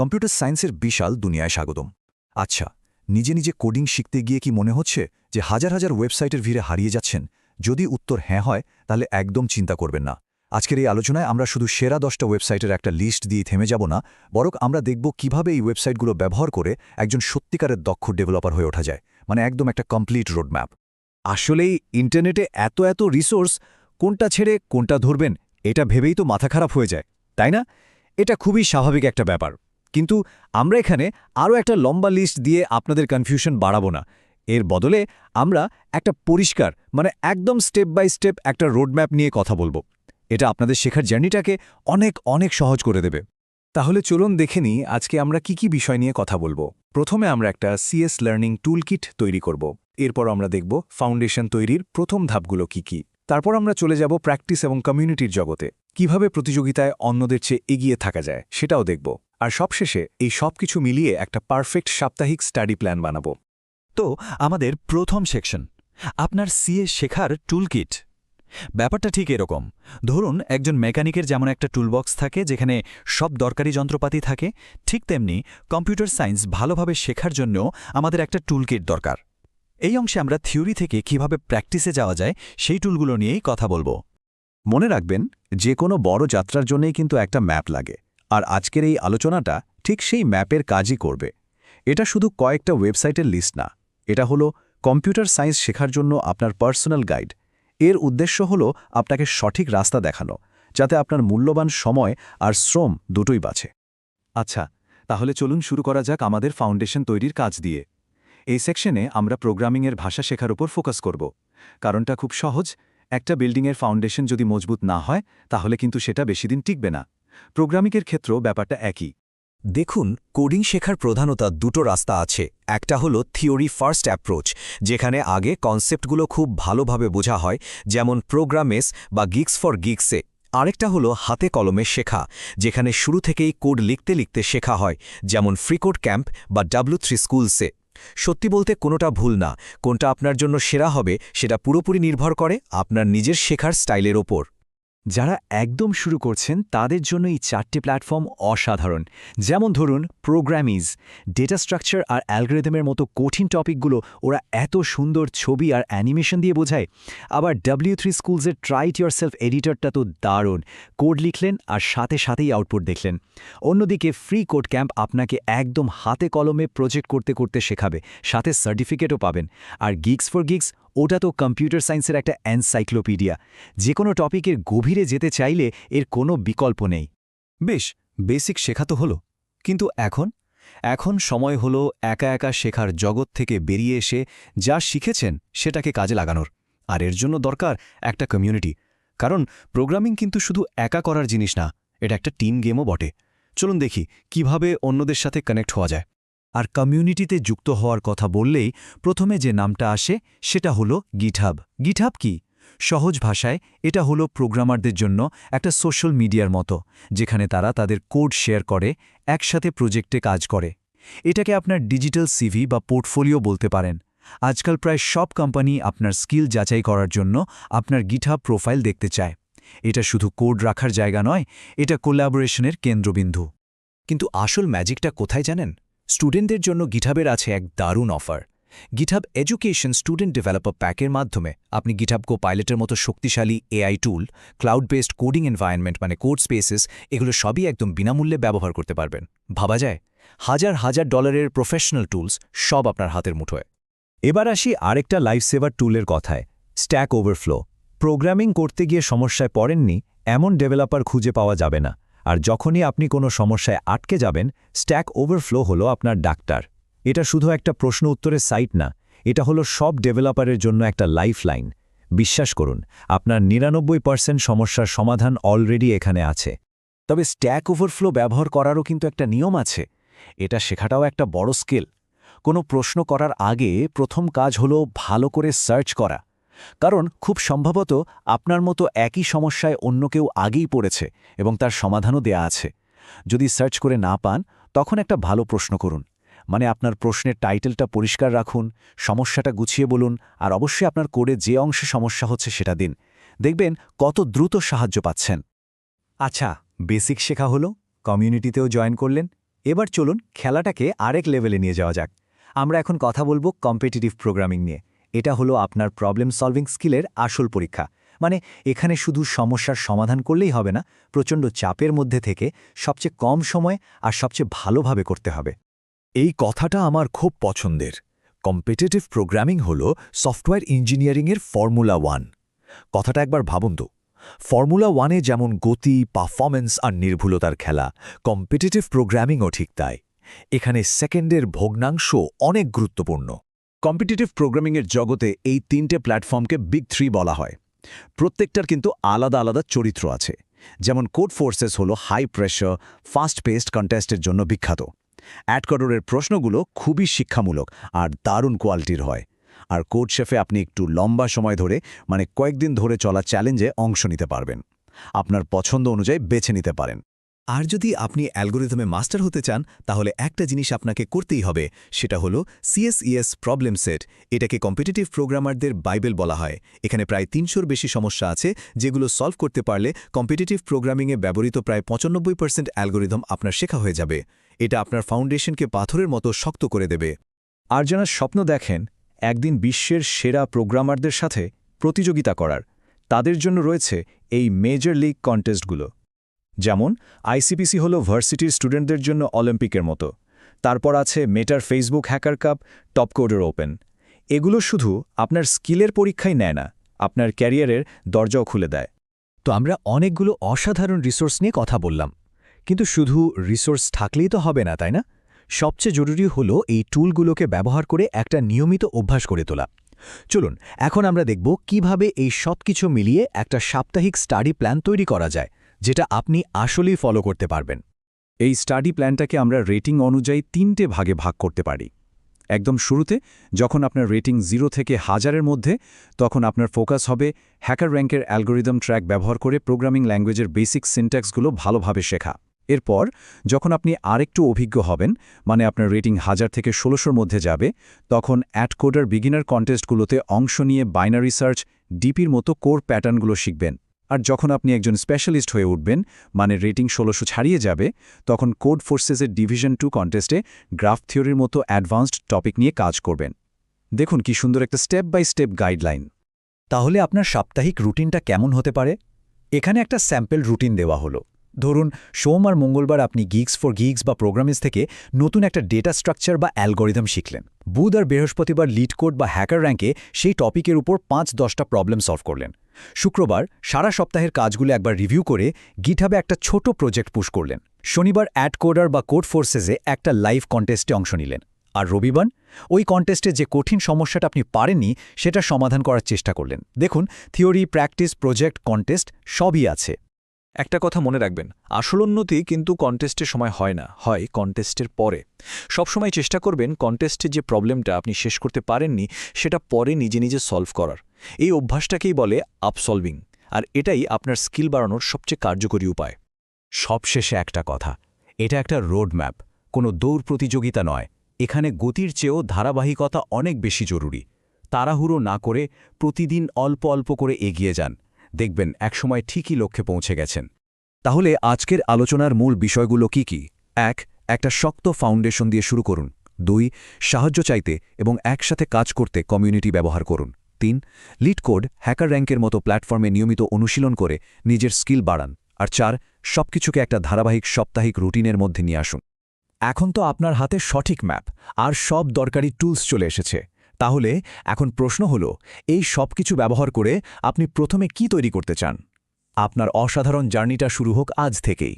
Computer সায়েন্সের বিশাল দুনিয়ায় স্বাগতম। আচ্ছা, নিজে নিজে কোডিং শিখতে গিয়ে কি মনে হচ্ছে যে হাজার হাজার ওয়েবসাইটের ভিড়ে হারিয়ে যাচ্ছেন? যদি উত্তর হ্যাঁ হয়, তাহলে একদম চিন্তা করবেন না। আজকের এই আলোচনায় আমরা শুধু সেরা 10টা ওয়েবসাইটের একটা লিস্ট দিয়ে থেমে যাব না, বরং আমরা দেখব কিভাবে এই ওয়েবসাইটগুলো ব্যবহার করে একজন সত্যিকারের দক্ষ ডেভেলপার হয়ে ওঠা যায়, মানে একদম একটা কমপ্লিট রোডম্যাপ। আসলেই ইন্টারনেটে এত এত রিসোর্স, কোনটা ছেড়ে কোনটা ধরবেন এটা ভেবেই তো মাথা খারাপ হয়ে যায়, তাই না? এটা খুবই স্বাভাবিক একটা ব্যাপার। কিন্তু আমরা এখানে আরও একটা লম্বা লিস্ট দিয়ে আপনাদের কনফিউশন বাড়াবো না। এর বদলে আমরা একটা পরিষ্কার, মানে একদম স্টেপ বাই স্টেপ একটা রোডম্যাপ নিয়ে কথা বলবো। এটা আপনাদের শেখার জার্নিটাকে অনেক অনেক সহজ করে দেবে। তাহলে চলুন দেখে নিই আজকে আমরা কি বিষয় নিয়ে কথা বলবো। প্রথমে আমরা একটা সিএস লার্নিং টুলকিট তৈরি করব। এরপর আমরা দেখব ফাউন্ডেশন তৈরির প্রথম ধাপগুলো কি। তারপর আমরা চলে যাব প্র্যাকটিস এবং কমিউনিটির জগতে, কিভাবে প্রতিযোগিতায় অন্যদের চেয়ে এগিয়ে থাকা যায় সেটাও দেখব। আর সবশেষে এই সব কিছু মিলিয়ে একটা পারফেক্ট সাপ্তাহিক স্টাডি প্ল্যান বানাবো। তো আমাদের প্রথম সেকশন, আপনার সিএ শেখার টুলকিট। ব্যাপারটা ঠিক এরকম। ধরুন একজন মেকানিকের যেমন একটা টুলবক্স থাকে যেখানে সব দরকারি যন্ত্রপাতি থাকে, ঠিক তেমনি কম্পিউটার সায়েন্স ভালোভাবে শেখার জন্যও আমাদের একটা টুলকিট দরকার। এই অংশে আমরা থিওরি থেকে কিভাবে প্র্যাকটিসে যাওয়া যায় সেই টুলগুলো নিয়েই কথা বলবো। মনে রাখবেন, যে কোনো বড় যাত্রার জন্যই কিন্তু একটা ম্যাপ লাগে, আর আজকের এই আলোচনাটা ঠিক সেই ম্যাপের কাজই করবে। এটা শুধু কয়েকটা ওয়েবসাইটের লিস্ট না, এটা হলো কম্পিউটার সায়েন্স শেখার জন্য আপনার পার্সোনাল গাইড। এর উদ্দেশ্য হলো আপনাকে সঠিক রাস্তা দেখানো, যাতে আপনার মূল্যবান সময় আর শ্রম দুটোই বাঁচে। আচ্ছা, তাহলে চলুন শুরু করা যাক আমাদের ফাউন্ডেশন তৈরির কাজ দিয়ে। এই সেকশনে আমরা প্রোগ্রামিংয়ের ভাষা শেখার উপর ফোকাস করব। কারণটা খুব সহজ, একটা বিল্ডিংয়ের ফাউন্ডেশন যদি মজবুত না হয় তাহলে কিন্তু সেটা বেশিদিন টিকবে না। প্রোগ্রামিংয়ের ক্ষেত্রেও ব্যাপারটা একই। দেখুন, কোডিং শেখার প্রধানত দুটো রাস্তা আছে। একটা হলো থিওরি ফার্স্ট অ্যাপ্রোচ, যেখানে আগে কনসেপ্টগুলো খুব ভালোভাবে বোঝা হয়, যেমন প্রোগ্রামেস বা গিক্স ফর গিক্সে। আরেকটা হলো হাতে কলমে শেখা, যেখানে শুরু থেকেই কোড লিখতে লিখতে শেখা হয়, যেমন ফ্রিকোড ক্যাম্প বা W3 স্কুলসে। সত্যি বলতে কোনোটা ভুল না, কোনটা আপনার জন্য সেরা হবে সেটা পুরোপুরি নির্ভর করে আপনার নিজের শেখার স্টাইলের ওপর। যারা একদম শুরু করছেন তাদের জন্য এই 4টে প্ল্যাটফর্ম অসাধারণ। যেমন ধরুন প্রোগ্রামিজ, ডেটা স্ট্রাকচার আর অ্যালগরিদমের মতো কঠিন টপিকগুলো ওরা এত সুন্দর ছবি আর অ্যানিমেশন দিয়ে বোঝায়। আবার W3 স্কুলসের ট্রাই ইট ইয়োরসেলফ এডিটরটা তো দারুণ, কোড লিখলেন আর সাথে সাথেই আউটপুট দেখলেন। অন্যদিকে ফ্রি কোড ক্যাম্প আপনাকে একদম হাতে কলমে প্রজেক্ট করতে করতে শেখাবে, সাথে সার্টিফিকেটও পাবেন। আর গিক্স ফর গিক্স, ওটা তো কম্পিউটার সায়েন্সের একটা এনসাইক্লোপিডিয়া। যে কোনো টপিকের গভীরে যেতে চাইলে এর কোনো বিকল্প নেই। বেশ, বেসিক শেখা তো হলো, কিন্তু এখন সময় হলো একা একা শেখার জগৎ থেকে বেরিয়ে এসে যা শিখেছেন সেটাকে কাজে লাগানোর। আর এর জন্য দরকার একটা কমিউনিটি। কারণ প্রোগ্রামিং কিন্তু শুধু একা করার জিনিস না, এটা একটা টিম গেমও বটে। চলুন দেখি কিভাবে অন্যদের সাথে কানেক্ট হওয়া যায়। আর কমিউনিটিতে যুক্ত হওয়ার কথা বললেই প্রথমে যে নামটা আসে সেটা হলো গিটহাব। গিটহাব কি? সহজ ভাষায় এটা হলো প্রোগ্রামারদের জন্য একটা সোশ্যাল মিডিয়ার মতো, যেখানে তারা তাদের কোড শেয়ার করে, একসাথে প্রজেক্টে কাজ করে। এটাকে আপনার ডিজিটাল সিভি বা পোর্টফোলিও বলতে পারেন। আজকাল প্রায় সব কোম্পানি আপনার স্কিল যাচাই করার জন্য আপনার গিটহাব প্রোফাইল দেখতে চায়। এটা শুধু কোড রাখার জায়গা নয়, এটা কোলাবোরেশনের কেন্দ্রবিন্দু। কিন্তু আসল ম্যাজিকটা কোথায় জানেন? স্টুডেন্টদের জন্য গিটহাবের আছে এক দারুণ অফার। গিটহাব এডুকেশন স্টুডেন্ট ডেভেলপার প্যাকের মাধ্যমে আপনি গিটহাব কোপাইলটের মতো শক্তিশালী AI tool, cloud based coding environment মানে কোড স্পেসেস, এগুলো সবই একদম বিনামূল্যে ব্যবহার করতে পারবেন। ভাবা যায়, হাজার হাজার ডলারের প্রফেশনাল টুলস সব আপনার হাতের মুঠোয়। এবার আসি আরেকটা লাইফ সেভার টুলের কথায়, স্ট্যাক ওভারফ্লো। প্রোগ্রামিং করতে গিয়ে সমস্যায় পড়েননি এমন ডেভেলপার খুঁজে পাওয়া যাবে না। আর যখনই আপনি কোনো সমস্যায় আটকে যাবেন, স্ট্যাক ওভারফ্লো হলো আপনার ডাক্তার। এটা শুধু একটা প্রশ্ন উত্তরের সাইট না, এটা হলো সব ডেভেলপারের জন্য একটা লাইফলাইন। বিশ্বাস করুন, আপনার ৯৯% সমস্যার সমাধান অলরেডি এখানে আছে। তবে স্ট্যাক ওভারফ্লো ব্যবহার করারও কিন্তু একটা নিয়ম আছে। এটা শেখাটাও একটা বড় স্কিল। কোনো প্রশ্ন করার আগে প্রথম কাজ হলো ভালো করে সার্চ করা। কারণ খুব সম্ভবত আপনার মতো একই সমস্যায় অন্য কেউ আগেই পড়েছে এবং তার সমাধানও দেয়া আছে। যদি সার্চ করে না পান, তখন একটা ভালো প্রশ্ন করুন। মানে আপনার প্রশ্নের টাইটেলটা পরিষ্কার রাখুন, সমস্যাটা গুছিয়ে বলুন, আর অবশ্যই আপনার কোডে যে অংশে সমস্যা হচ্ছে সেটা দিন। দেখবেন কত দ্রুত সাহায্য পাচ্ছেন। আচ্ছা, বেসিক শেখা হলো, কমিউনিটিতেও জয়েন করলেন। এবার চলুন খেলাটাকে আরেক লেভেলে নিয়ে যাওয়া যাক। আমরা এখন কথা বলবো কম্পিটিটিভ প্রোগ্রামিং নিয়ে। এটা হলো আপনার প্রবলেম সলভিং স্কিলের আসল পরীক্ষা। মানে এখানে শুধু সমস্যার সমাধান করলেই হবে না, প্রচণ্ড চাপের মধ্যে থেকে সবচেয়ে কম সময় আর সবচেয়ে ভালোভাবে করতে হবে। এই কথাটা আমার খুব পছন্দের। কম্পিটিটিভ প্রোগ্রামিং হল সফটওয়্যার ইঞ্জিনিয়ারিংয়ের ফর্মুলা 1। কথাটা একবার ভাবুন তো। ফর্মুলা 1-এ যেমন গতি, পারফরম্যান্স আর নির্ভুলতার খেলা, কম্পিটিটিভ প্রোগ্রামিংও ঠিক তাই। এখানে সেকেন্ডের ভগ্নাংশ অনেক গুরুত্বপূর্ণ। কম্পিটিটিভ প্রোগ্রামিংয়ের জগতে এই 3টে প্ল্যাটফর্মকে বিগ 3 বলা হয়। প্রত্যেকটার কিন্তু আলাদা আলাদা চরিত্র আছে। যেমন কোড ফোর্সেস হলো হাই প্রেশার, ফাস্ট পেসড কন্টেস্টের জন্য বিখ্যাত। অ্যাডকোডরের প্রশ্নগুলো খুবই শিক্ষামূলক আর দারুণ কোয়ালিটির হয়। আর কোড শেফে আপনি একটু লম্বা সময় ধরে, মানে কয়েকদিন ধরে চলা চ্যালেঞ্জে অংশ নিতে পারবেন। আপনার পছন্দ অনুযায়ী বেছে নিতে পারেন। আর যদি আপনি অ্যালগোরিদমে মাস্টার হতে চান, তাহলে একটা জিনিস আপনাকে করতেই হবে, সেটা হলো CSES প্রবলেম সেট। এটাকে কম্পিটিটিভ প্রোগ্রামারদের বাইবেল বলা হয়। এখানে প্রায় 300-র বেশি সমস্যা আছে, যেগুলো সলভ করতে পারলে কম্পিটিটিভ প্রোগ্রামিংয়ে ব্যবহৃত প্রায় 95% অ্যালগোরিদম আপনার শেখা হয়ে যাবে। এটা আপনার ফাউন্ডেশনকে পাথরের মতো শক্ত করে দেবে। আর যারা স্বপ্ন দেখেন একদিন বিশ্বের সেরা প্রোগ্রামারদের সাথে প্রতিযোগিতা করার, তাদের জন্য রয়েছে এই মেজর লিগ কন্টেস্টগুলো। যেমন ICPC হলো ভার্সিটির স্টুডেন্টদের জন্য অলিম্পিকের মতো। তারপর আছে মেটার ফেসবুক হ্যাকার কাপ, টপকোডার ওপেন। এগুলো শুধু আপনার স্কিলের পরীক্ষাই নেয় না, আপনার ক্যারিয়ারের দরজাও খুলে দেয়। তো আমরা অনেকগুলো অসাধারণ রিসোর্স নিয়ে কথা বললাম, কিন্তু শুধু রিসোর্স থাকলেই তো হবে না, তাই না? সবচেয়ে জরুরি হলো এই টুলগুলোকে ব্যবহার করে একটা নিয়মিত অভ্যাস করে তোলা। চলুন এখন আমরা দেখব কিভাবে এই সব কিছু মিলিয়ে একটা সাপ্তাহিক স্টাডি প্ল্যান তৈরি করা যায়, যেটা আপনি আসলেই ফলো করতে পারবেন। এই স্টাডি প্ল্যানটাকে আমরা রেটিং অনুযায়ী 3টে ভাগে ভাগ করতে পারি। একদম শুরুতে যখন আপনার রেটিং 0 থেকে 1000-এর মধ্যে, তখন আপনার ফোকাস হবে হ্যাকার র্যাঙ্কের অ্যালগোরিদম ট্র্যাক ব্যবহার করে প্রোগ্রামিং ল্যাঙ্গুয়েজের বেসিক সিনট্যাক্সগুলো ভালোভাবে শেখা। এরপর যখন আপনি আরেকটু অভিজ্ঞ হবেন, মানে আপনার রেটিং 1000 থেকে 1600-র মধ্যে যাবে, তখন অ্যাডকোডার বিগিনার কন্টেস্টগুলোতে অংশ নিয়ে বাইনারি সার্চ, ডিপির মতো কোর প্যাটার্নগুলো শিখবেন। আর যখন আপনি একজন স্পেশালিস্ট হয়ে উঠবেন, মানে রেটিং 1600 ছাড়িয়ে যাবে, তখন কোড ফোর্সেসের ডিভিশন 2 কন্টেস্টে গ্রাফ থিওরির মতো অ্যাডভান্সড টপিক নিয়ে কাজ করবেন। দেখুন কি সুন্দর একটা স্টেপ বাই স্টেপ গাইডলাইন। তাহলে আপনার সাপ্তাহিক রুটিনটা কেমন হতে পারে? এখানে একটা স্যাম্পল রুটিন দেওয়া হলো। ধরুন সোম আর মঙ্গলবার আপনি গিগস ফর গিগস বা প্রোগ্রামিংস থেকে নতুন একটা ডেটা স্ট্রাকচার বা অ্যালগোরিদম শিখলেন। বুধ আর বৃহস্পতিবার লিড কোড বা হ্যাকার র্যাঙ্কে সেই টপিকের উপর 5-10টা প্রবলেম সলভ করলেন। শুক্রবার সারা সপ্তাহের কাজগুলো একবার রিভিউ করে গিটহাবে একটা ছোট প্রজেক্ট পুশ করলেন। শনিবার অ্যাডকোডার বা কোড ফোর্সেসে একটা লাইভ কন্টেস্টে অংশ নিলেন। আর রবিবার ওই কন্টেস্টে যে কঠিন সমস্যাটা আপনি পারেননি সেটা সমাধান করার চেষ্টা করলেন। দেখুন, থিওরি, প্র্যাকটিস, প্রজেক্ট, কন্টেস্ট সবই আছে। একটা কথা মনে রাখবেন, আসল উন্নতি কিন্তু কন্টেস্টের সময় হয় না, হয় কন্টেস্টের পরে। সবসময় চেষ্টা করবেন কন্টেস্টে যে প্রবলেমটা আপনি শেষ করতে পারেননি সেটা পরে নিজে নিজে সলভ করার। এই অভ্যাসটাকেই বলে আপসলভিং, আর এটাই আপনার স্কিল বাড়ানোর সবচেয়ে কার্যকরী উপায়। সবশেষে একটা কথা, এটা একটা রোড ম্যাপ, কোনো দৌড় প্রতিযোগিতা নয়। এখানে গতির চেয়েও ধারাবাহিকতা অনেক বেশি জরুরি। তাড়াহুড়ো না করে প্রতিদিন অল্প অল্প করে এগিয়ে যান, দেখবেন একসময় ঠিকই লক্ষ্যে পৌঁছে গেছেন। তাহলে আজকের আলোচনার মূল বিষয়গুলো কি কি? 1. একটা শক্ত ফাউন্ডেশন দিয়ে শুরু করুন। 2. সাহায্য চাইতে এবং একসাথে কাজ করতে কমিউনিটি ব্যবহার করুন। 3. লিড কোড, হ্যাকার র্যাঙ্কের মতো প্ল্যাটফর্মে নিয়মিত অনুশীলন করে নিজের স্কিল বাড়ান। আর 4. সবকিছুকে একটা ধারাবাহিক সাপ্তাহিক রুটিনের মধ্যে নিয়ে আসুন। এখন তো আপনার হাতে সঠিক ম্যাপ আর সব দরকারি টুলস চলে এসেছে। তাহলে এখন প্রশ্ন হলো, এই সব কিছু ব্যবহার করে আপনি প্রথমে কি তৈরি করতে চান? আপনার অসাধারণ জার্নিটা শুরু হোক আজ থেকেই।